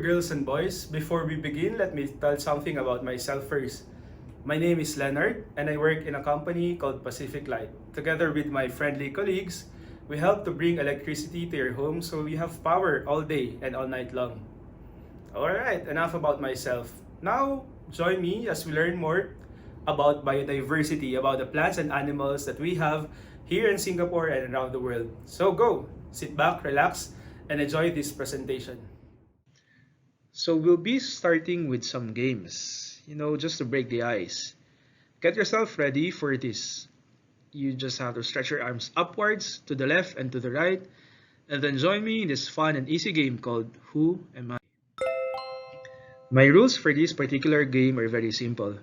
girls and boys. Before we begin, let me tell something about myself first. My name is Leonard, and I work in a company called Pacific Light. Together with my friendly colleagues, we help to bring electricity to your home so you have power all day and all night long. Alright, enough about myself. Now, join me as we learn more about biodiversity, about the plants and animals that we have here in Singapore and around the world. So go, sit back, relax, and enjoy this presentation. So we'll be starting with some games, just to break the ice. Get yourself ready for this. You just have to stretch your arms upwards, to the left and to the right, and then join me in this fun and easy game called Who Am I? My rules for this particular game are very simple.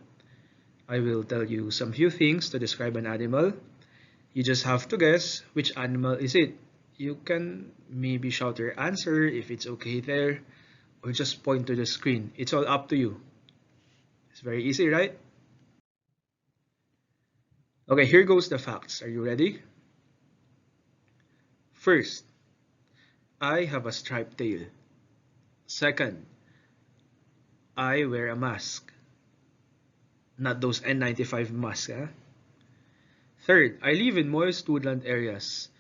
I will tell you some few things to describe an animal. You just have to guess which animal is it. You can maybe shout your answer if it's okay there, or just point to the screen. It's all up to you. It's very easy, right? Okay, here goes the facts. Are you ready? First, I have a striped tail. Second, I wear a mask. Not those N95 masks, eh? Third, I live in moist woodland areas.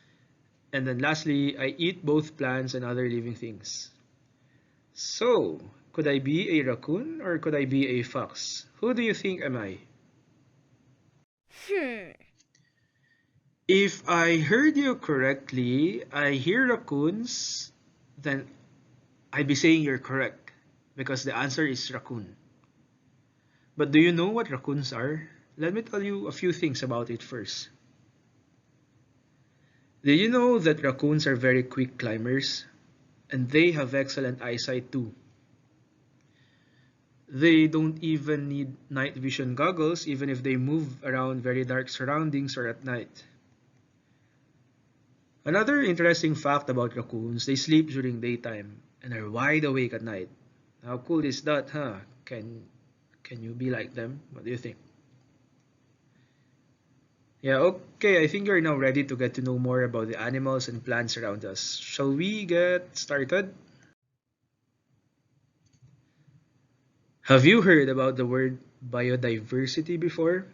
And then lastly, I eat both plants and other living things. So, could I be a raccoon or could I be a fox? Who do you think am I? If I heard you correctly, I hear raccoons, then I'd be saying you're correct because the answer is raccoon. But do you know what raccoons are? Let me tell you a few things about it first. Did you know that raccoons are very quick climbers? And they have excellent eyesight too. They don't even need night vision goggles even if they move around very dark surroundings or at night. Another interesting fact about raccoons, they sleep during daytime and are wide awake at night. How cool is that, huh? Can you be like them? What do you think? Yeah, okay, I think you're now ready to get to know more about the animals and plants around us. Shall we get started? Have you heard about the word biodiversity before?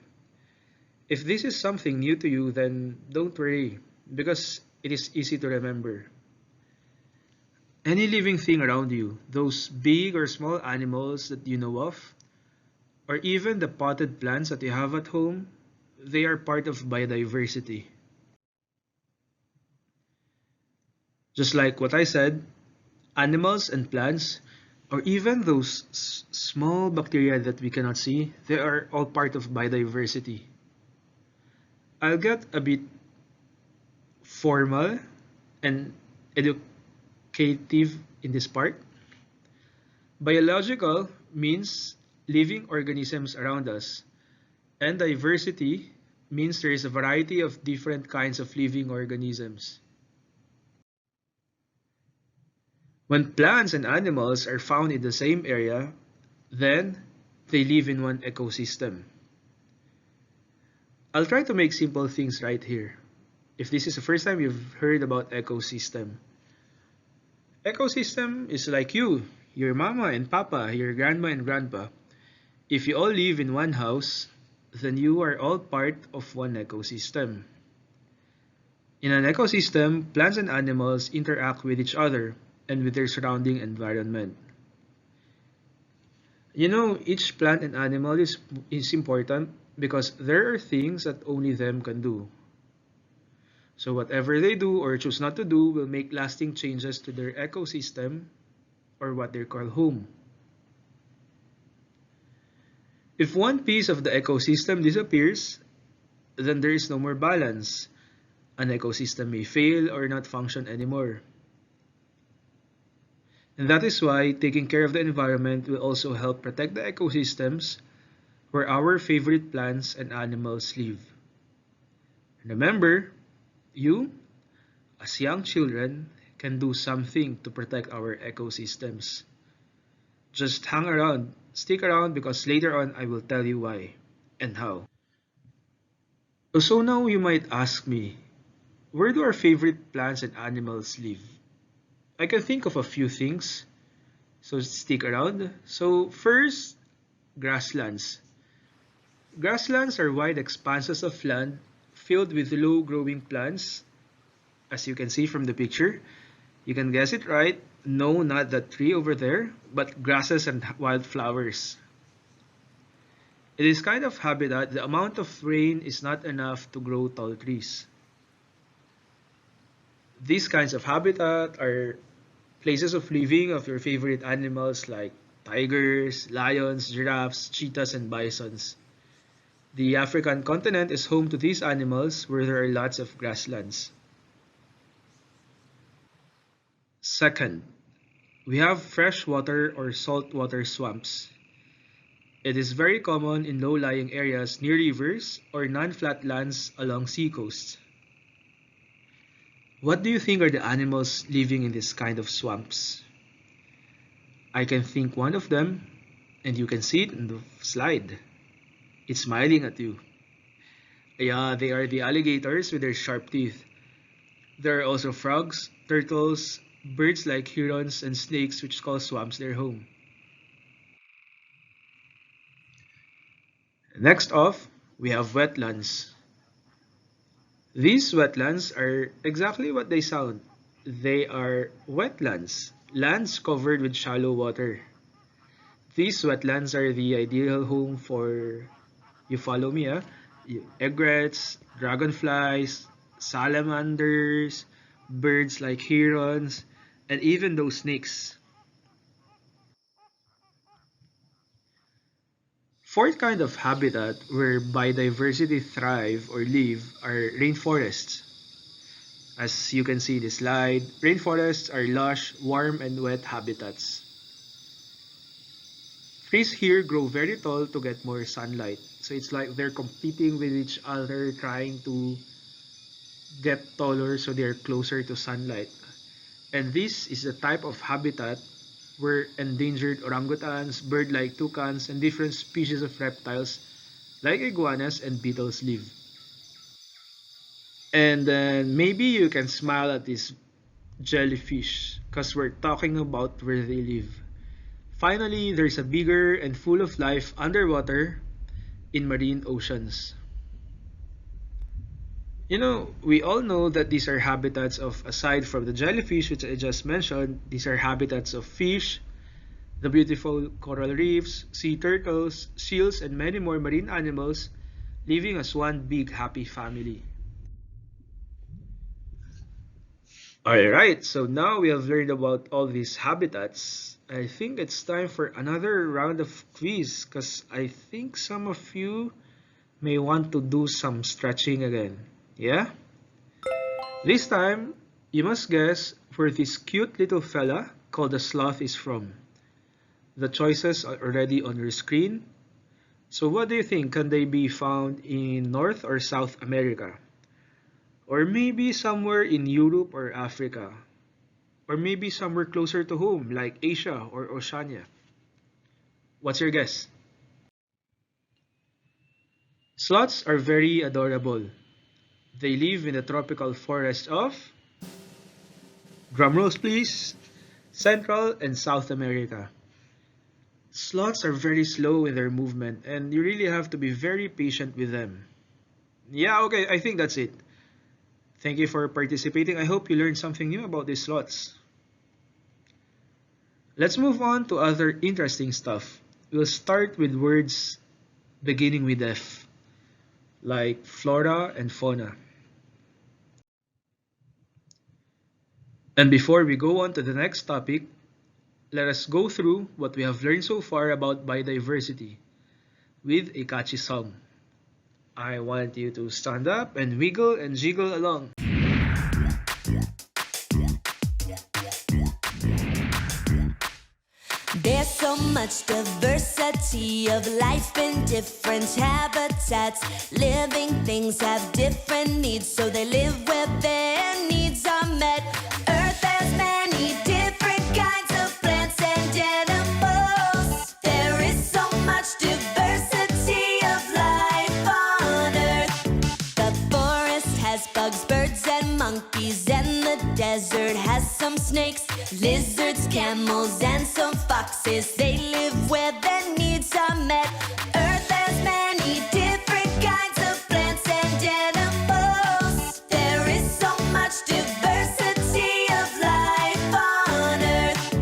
If this is something new to you, then don't worry, because it is easy to remember. Any living thing around you, those big or small animals that you know of, or even the potted plants that you have at home, they are part of biodiversity. Just like what I said, animals and plants, or even those small bacteria that we cannot see, they are all part of biodiversity. I'll get a bit formal and educative in this part. Biological means living organisms around us, and diversity means there is a variety of different kinds of living organisms. When plants and animals are found in the same area, then they live in one ecosystem. I'll try to make simple things right here. If this is the first time you've heard about ecosystem, ecosystem is like you, your mama and papa, your grandma and grandpa. If you all live in one house, then you are all part of one ecosystem. In an ecosystem, plants and animals interact with each other and with their surrounding environment. Each plant and animal is important because there are things that only them can do. So whatever they do or choose not to do will make lasting changes to their ecosystem, or what they call home. If one piece of the ecosystem disappears, then there is no more balance. An ecosystem may fail or not function anymore. And that is why taking care of the environment will also help protect the ecosystems where our favorite plants and animals live. Remember, you, as young children, can do something to protect our ecosystems. Just hang around, stick around because later on I will tell you why and how. So now you might ask me, where do our favorite plants and animals live? I can think of a few things. So stick around. So first, grasslands. Grasslands are wide expanses of land filled with low-growing plants, as you can see from the picture. You can guess it right. No, not that tree over there, but grasses and wildflowers. It is kind of habitat. The amount of rain is not enough to grow tall trees. These kinds of habitat are places of living of your favorite animals like tigers, lions, giraffes, cheetahs, and bisons. The African continent is home to these animals where there are lots of grasslands. Second, we have freshwater or saltwater swamps. It is very common in low-lying areas near rivers or non-flat lands along seacoasts. What do you think are the animals living in this kind of swamps? I can think one of them, and you can see it in the slide. It's smiling at you. Yeah, they are the alligators with their sharp teeth. There are also frogs, turtles, birds like herons, and snakes which call swamps their home. Next off, we have wetlands. These wetlands are exactly what they sound. They are wetlands, lands covered with shallow water. These wetlands are the ideal home for, you follow me, egrets, dragonflies, salamanders, birds like herons, and even those snakes. Fourth kind of habitat where biodiversity thrive or live are rainforests. As you can see in the slide, rainforests are lush, warm, and wet habitats. Trees here grow very tall to get more sunlight. So it's like they're competing with each other, trying to get taller so they're closer to sunlight. And this is the type of habitat where endangered orangutans, bird-like toucans, and different species of reptiles like iguanas and beetles live. And then maybe you can smile at this jellyfish because we're talking about where they live. Finally, there's a bigger and full of life underwater in marine oceans. You know, we all know that these are habitats of, aside from the jellyfish, which I just mentioned, these are habitats of fish, the beautiful coral reefs, sea turtles, seals, and many more marine animals living as one big happy family. Alright, so now we have learned about all these habitats. I think it's time for another round of quiz because I think some of you may want to do some stretching again. Yeah? This time, you must guess where this cute little fella called a sloth is from. The choices are already on your screen. So what do you think? Can they be found in North or South America? Or maybe somewhere in Europe or Africa? Or maybe somewhere closer to home like Asia or Oceania? What's your guess? Sloths are very adorable. They live in the tropical forest of, drumrolls please, Central and South America. Sloths are very slow in their movement and you really have to be very patient with them. Yeah, okay, I think that's it. Thank you for participating. I hope you learned something new about these sloths. Let's move on to other interesting stuff. We'll start with words beginning with F, like flora and fauna. And before we go on to the next topic, let us go through what we have learned so far about biodiversity with a catchy song. I want you to stand up and wiggle and jiggle along. There's so much diversity of life in different habitats. Living things have different needs, so they live where their needs are met. Earth has many different kinds of plants and animals. There is so much diversity of life on Earth. The forest has bugs, birds, and monkeys, and the desert has some snakes, lizards, camels, and some foxes, they live where their needs are met. Earth has many different kinds of plants and animals. There is so much diversity of life on Earth.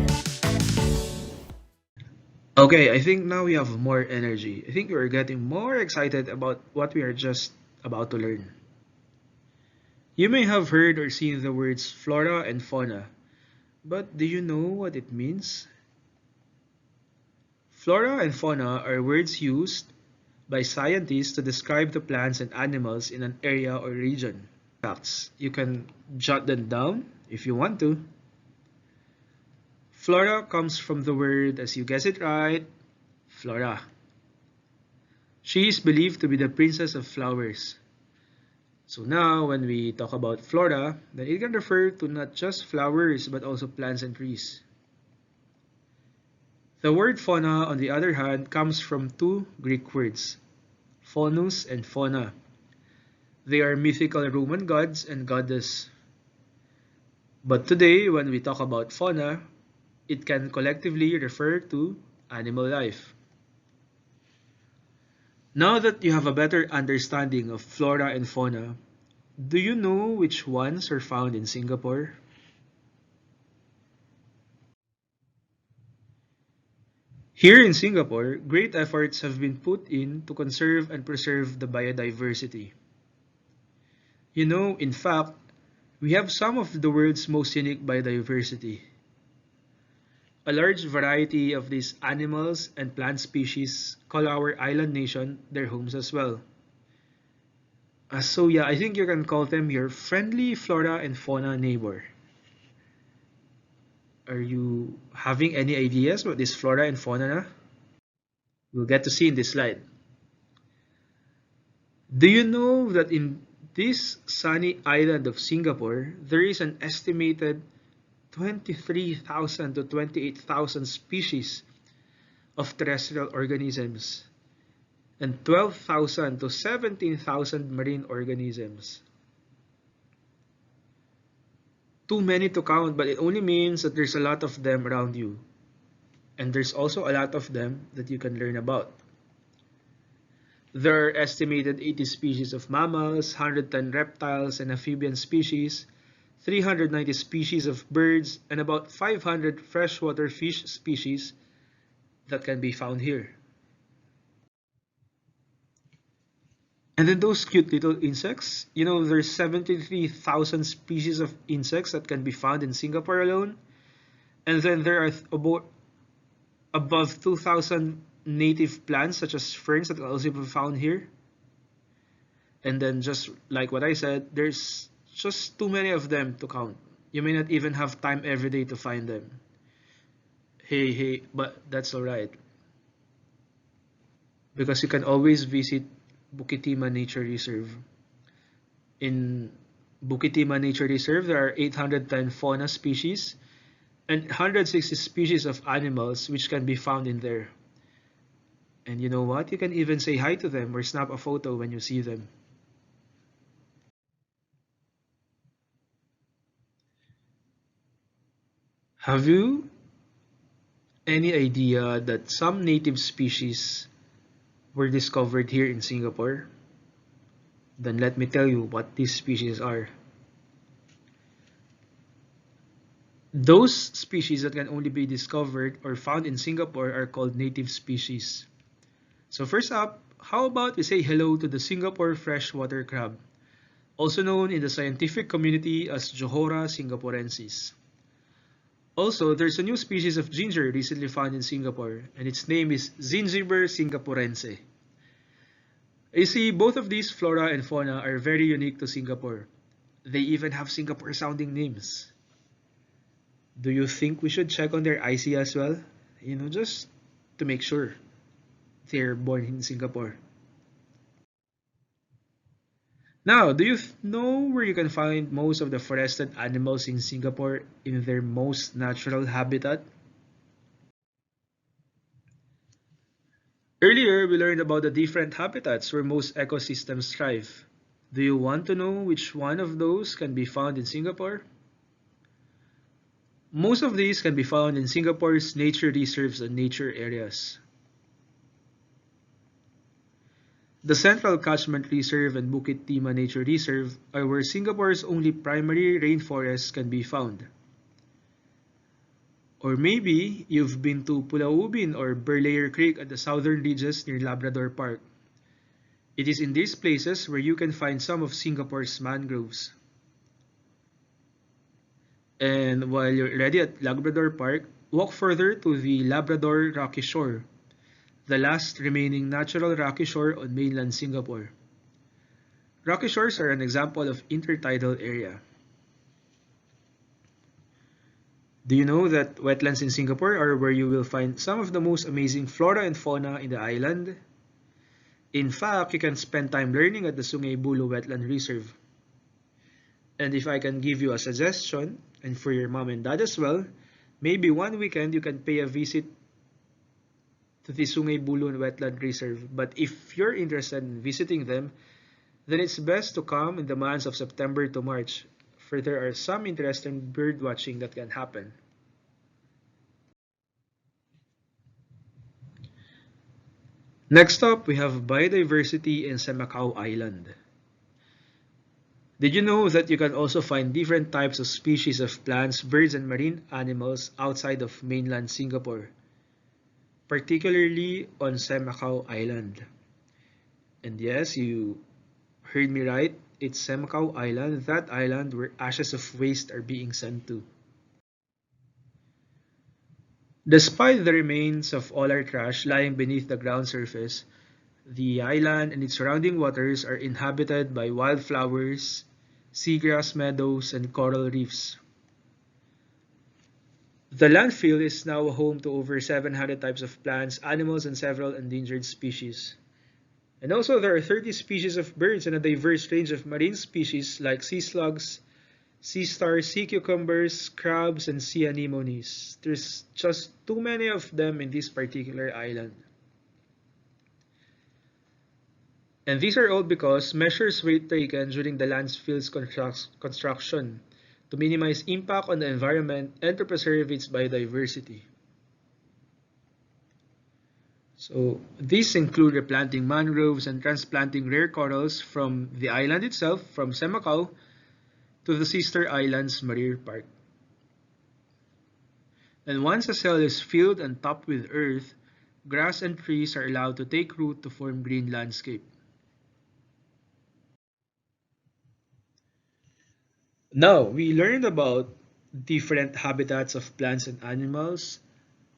Okay, I think now we have more energy. I think we're getting more excited about what we are just about to learn. You may have heard or seen the words flora and fauna, but do you know what it means? Flora and fauna are words used by scientists to describe the plants and animals in an area or region. Facts. You can jot them down if you want to. Flora comes from the word, as you guessed it right, flora. She is believed to be the princess of flowers. So now, when we talk about flora, then it can refer to not just flowers but also plants and trees. The word fauna, on the other hand, comes from two Greek words, faunus and fauna. They are mythical Roman gods and goddess. But today, when we talk about fauna, it can collectively refer to animal life. Now that you have a better understanding of flora and fauna, do you know which ones are found in Singapore? Here in Singapore, great efforts have been put in to conserve and preserve the biodiversity. You know, in fact, we have some of the world's most unique biodiversity. A large variety of these animals and plant species call our island nation their homes as well. So yeah, I think you can call them your friendly flora and fauna neighbor. Are you having any ideas what is flora and fauna na? We'll get to see in this slide. Do you know that in this sunny island of Singapore, there is an estimated 23,000 to 28,000 species of terrestrial organisms and 12,000 to 17,000 marine organisms. Too many to count, but it only means that there's a lot of them around you. And there's also a lot of them that you can learn about. There are estimated 80 species of mammals, 110 reptiles and amphibian species, 390 species of birds, and about 500 freshwater fish species that can be found here. And then those cute little insects, you know, there's 73,000 species of insects that can be found in Singapore alone. And then there are about above 2,000 native plants such as ferns that can also be found here. And then just like what I said, there's just too many of them to count. You may not even have time every day to find them. Hey, but that's alright. Because you can always visit Bukit Nature Reserve. In Bukit Nature Reserve, there are 810 fauna species and 160 species of animals which can be found in there. And you know what? You can even say hi to them or snap a photo when you see them. Have you any idea that some native species were discovered here in Singapore? Then let me tell you what these species are. Those species that can only be discovered or found in Singapore are called native species. So first up, how about we say hello to the Singapore freshwater crab, also known in the scientific community as Johora singaporensis. Also, there's a new species of ginger recently found in Singapore, and its name is Zingiber singaporense. You see, both of these flora and fauna are very unique to Singapore. They even have Singapore-sounding names. Do you think we should check on their IC as well? You know, just to make sure they're born in Singapore. Now, do you know where you can find most of the forested animals in Singapore in their most natural habitat? Earlier, we learned about the different habitats where most ecosystems thrive. Do you want to know which one of those can be found in Singapore? Most of these can be found in Singapore's nature reserves and nature areas. The Central Catchment Reserve and Bukit Timah Nature Reserve are where Singapore's only primary rainforests can be found. Or maybe you've been to Pulau Ubin or Berlayer Creek at the southern ridges near Labrador Park. It is in these places where you can find some of Singapore's mangroves. And while you're already at Labrador Park, walk further to the Labrador Rocky Shore, the last remaining natural rocky shore on mainland Singapore. Rocky shores are an example of intertidal area. Do you know that wetlands in Singapore are where you will find some of the most amazing flora and fauna in the island? In fact, you can spend time learning at the Sungai Buloh Wetland Reserve. And if I can give you a suggestion, and for your mom and dad as well, maybe one weekend you can pay a visit to the Sungai Buloh Wetland Reserve. But if you're interested in visiting them, then it's best to come in the months of September to March, for there are some interesting bird watching that can happen. Next up, we have biodiversity in Semakau Island. Did you know that you can also find different types of species of plants, birds, and marine animals outside of mainland Singapore, particularly on Semakau Island? And yes, you heard me right, it's Semakau Island, that island where ashes of waste are being sent to. Despite the remains of all our trash lying beneath the ground surface, the island and its surrounding waters are inhabited by wildflowers, seagrass meadows, and coral reefs. The landfill is now home to over 700 types of plants, animals, and several endangered species. And also, there are 30 species of birds and a diverse range of marine species like sea slugs, sea stars, sea cucumbers, crabs, and sea anemones. There's just too many of them in this particular island. And these are all because measures were taken during the landfill's construction to minimize impact on the environment and to preserve its biodiversity. So these include replanting mangroves and transplanting rare corals from the island itself, from Semakau, to the sister island's Marir Park. And once a cell is filled and topped with earth, grass and trees are allowed to take root to form green landscape. Now, we learned about different habitats of plants and animals.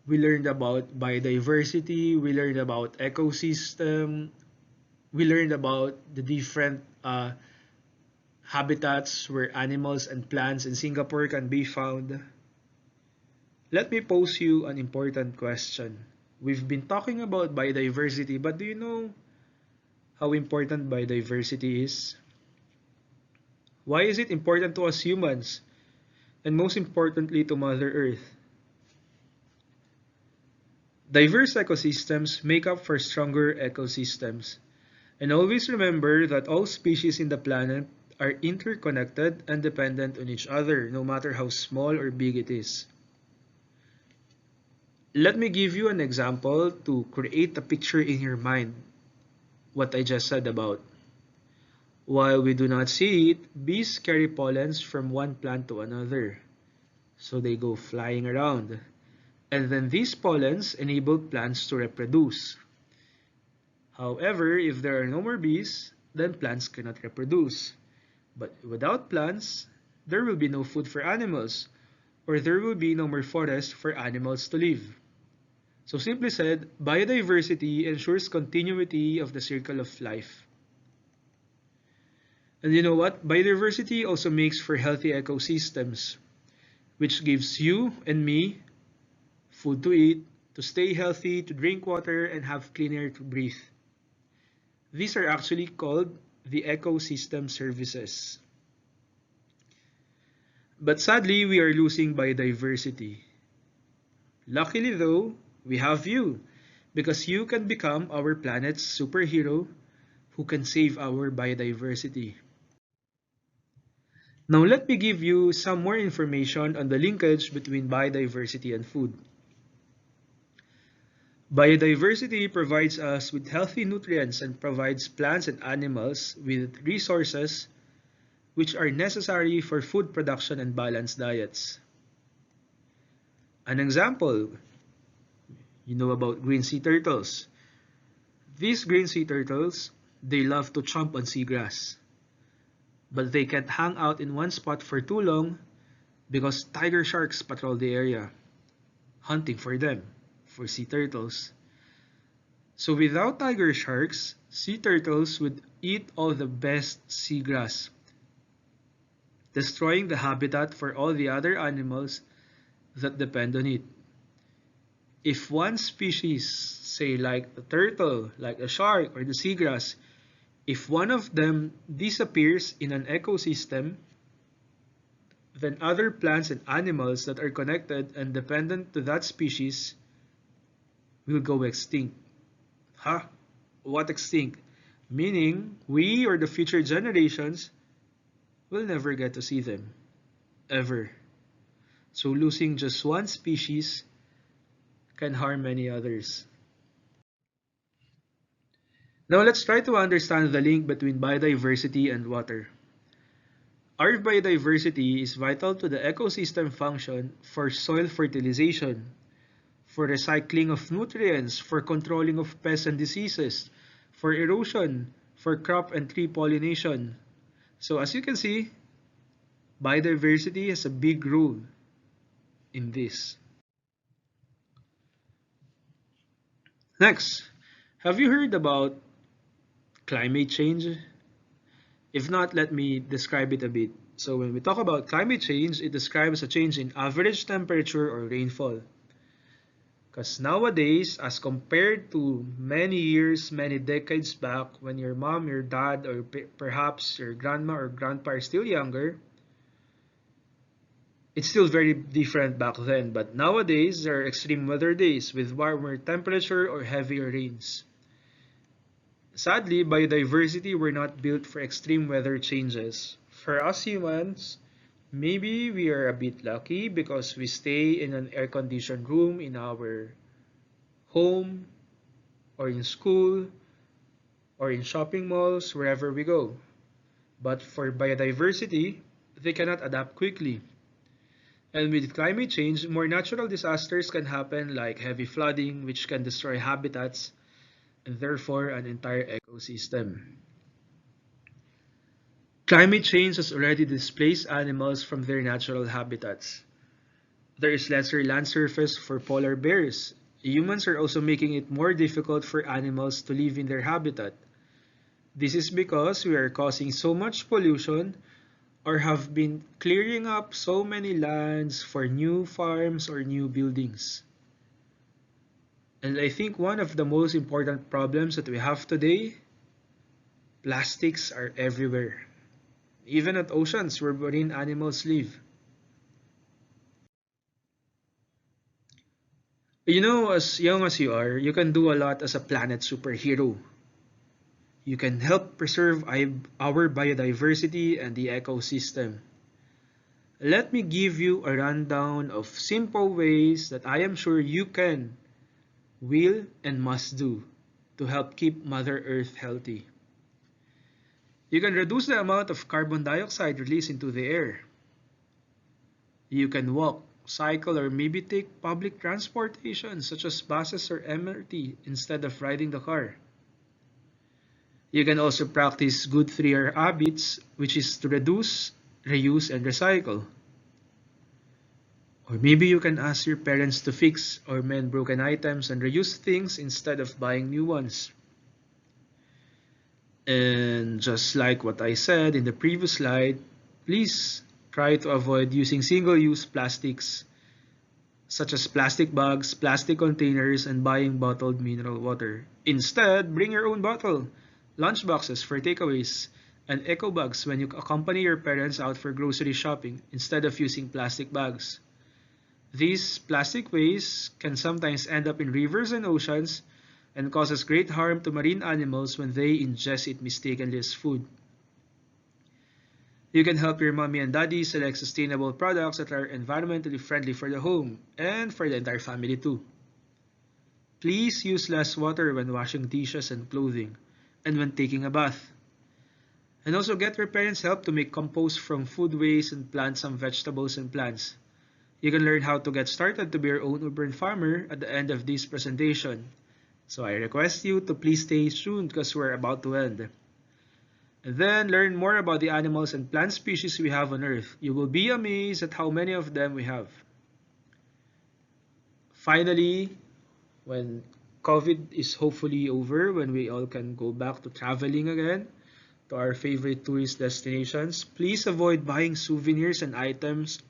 We learned about biodiversity. We learned about ecosystem. We learned about the different habitats where animals and plants in Singapore can be found. Let me pose you an important question. We've been talking about biodiversity, but do you know how important biodiversity is? Why is it important to us humans? And most importantly, to Mother Earth? Diverse ecosystems make up for stronger ecosystems. And always remember that all species in the planet are interconnected and dependent on each other, no matter how small or big it is. Let me give you an example to create a picture in your mind, what I just said about. While we do not see it, bees carry pollens from one plant to another. So they go flying around. And then these pollens enable plants to reproduce. However, if there are no more bees, then plants cannot reproduce. But without plants, there will be no food for animals, or there will be no more forest for animals to live. So simply said, biodiversity ensures continuity of the circle of life. And you know what? Biodiversity also makes for healthy ecosystems, which gives you and me food to eat, to stay healthy, to drink water, and have clean air to breathe. These are actually called the ecosystem services. But sadly, we are losing biodiversity. Luckily though, we have you, because you can become our planet's superhero who can save our biodiversity. Now let me give you some more information on the linkage between biodiversity and food. Biodiversity provides us with healthy nutrients and provides plants and animals with resources which are necessary for food production and balanced diets. An example, you know about green sea turtles. These green sea turtles, they love to chomp on seagrass. But they can't hang out in one spot for too long because tiger sharks patrol the area, hunting for them, for sea turtles. So without tiger sharks, sea turtles would eat all the best seagrass, destroying the habitat for all the other animals that depend on it. If one species, say like the turtle, like a shark, or the seagrass, if one of them disappears in an ecosystem, then other plants and animals that are connected and dependent to that species will go extinct. Huh? What extinct? Meaning, we or the future generations will never get to see them. Ever. So losing just one species can harm many others. Now let's try to understand the link between biodiversity and water. Our biodiversity is vital to the ecosystem function for soil fertilization, for recycling of nutrients, for controlling of pests and diseases, for erosion, for crop and tree pollination. So as you can see, biodiversity has a big role in this. Next, have you heard about climate change? If not, let me describe it a bit. So when we talk about climate change, it describes a change in average temperature or rainfall. Because nowadays, as compared to many years, many decades back, when your mom, your dad, or perhaps your grandma or grandpa are still younger, it's still very different back then. But nowadays, there are extreme weather days with warmer temperature or heavier rains. Sadly, biodiversity were not built for extreme weather changes. For us humans, maybe we are a bit lucky because we stay in an air-conditioned room in our home or in school or in shopping malls, wherever we go. But for biodiversity, they cannot adapt quickly. And with climate change, more natural disasters can happen like heavy flooding, which can destroy habitats and therefore an entire ecosystem. Climate change has already displaced animals from their natural habitats. There is lesser land surface for polar bears. Humans are also making it more difficult for animals to live in their habitat. This is because we are causing so much pollution or have been clearing up so many lands for new farms or new buildings. And I think one of the most important problems that we have today, plastics are everywhere. Even at oceans where marine animals live. You know, as young as you are, you can do a lot as a planet superhero. You can help preserve our biodiversity and the ecosystem. Let me give you a rundown of simple ways that I am sure you can, will, and must do to help keep Mother Earth healthy. You can reduce the amount of carbon dioxide released into the air. You can walk, cycle, or maybe take public transportation such as buses or MRT instead of riding the car. You can also practice good 3R habits, which is to reduce, reuse, and recycle. Or maybe you can ask your parents to fix or mend broken items and reuse things instead of buying new ones. And just like what I said in the previous slide, please try to avoid using single-use plastics such as plastic bags, plastic containers, and buying bottled mineral water. Instead, bring your own bottle, lunch boxes for takeaways, and eco bags when you accompany your parents out for grocery shopping instead of using plastic bags. These plastic waste can sometimes end up in rivers and oceans and causes great harm to marine animals when they ingest it mistakenly as food. You can help your mommy and daddy select sustainable products that are environmentally friendly for the home and for the entire family too. Please use less water when washing dishes and clothing and when taking a bath. And also get your parents' help to make compost from food waste and plant some vegetables and plants. You can learn how to get started to be your own urban farmer at the end of this presentation. So I request you to please stay tuned because we're about to end. And then learn more about the animals and plant species we have on Earth. You will be amazed at how many of them we have. Finally, when COVID is hopefully over, when we all can go back to traveling again to our favorite tourist destinations, please avoid buying souvenirs and items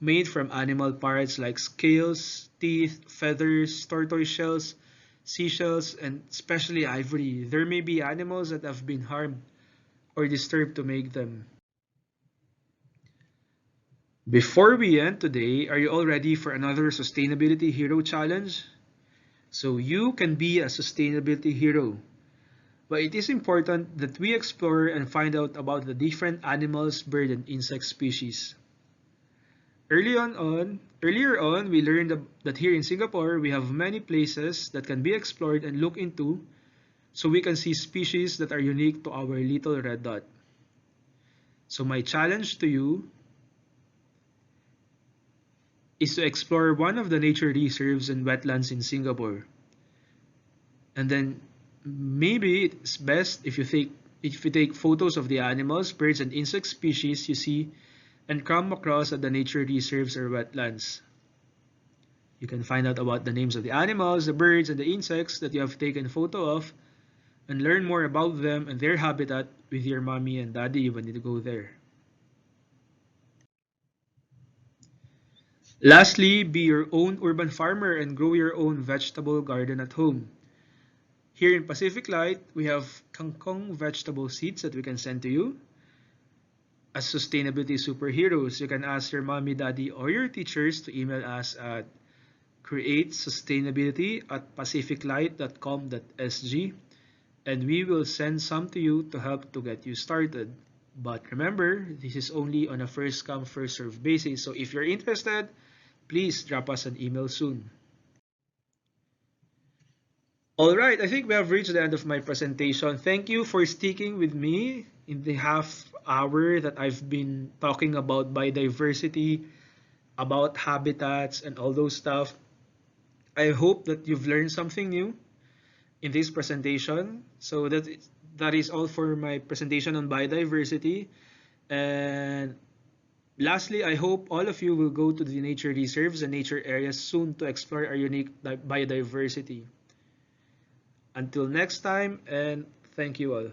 made from animal parts like scales, teeth, feathers, tortoise shells, seashells, and especially ivory. There may be animals that have been harmed or disturbed to make them. Before we end today, are you all ready for another Sustainability Hero Challenge? So you can be a sustainability hero. But it is important that we explore and find out about the different animals, bird, and insect species. Earlier on, we learned that here in Singapore, we have many places that can be explored and looked into so we can see species that are unique to our little red dot. So my challenge to you is to explore one of the nature reserves and wetlands in Singapore. And then maybe it's best if you take photos of the animals, birds, and insect species you see and come across at the nature reserves or wetlands. You can find out about the names of the animals, the birds, and the insects that you have taken photo of and learn more about them and their habitat with your mommy and daddy when you go there. Lastly, be your own urban farmer and grow your own vegetable garden at home. Here in Pacific Light, we have kangkong vegetable seeds that we can send to you. As sustainability superheroes, you can ask your mommy, daddy, or your teachers to email us at createsustainability@pacificlight.com.sg and we will send some to you to help to get you started. But remember, this is only on a first come, first serve basis. So if you're interested, please drop us an email soon. Alright, I think we have reached the end of my presentation. Thank you for sticking with me in the half hour that I've been talking about biodiversity, about habitats, and all those stuff. I hope that you've learned something new in this presentation. So that is all for my presentation on biodiversity. And lastly, I hope all of you will go to the nature reserves and nature areas soon to explore our unique biodiversity. Until next time, and thank you all.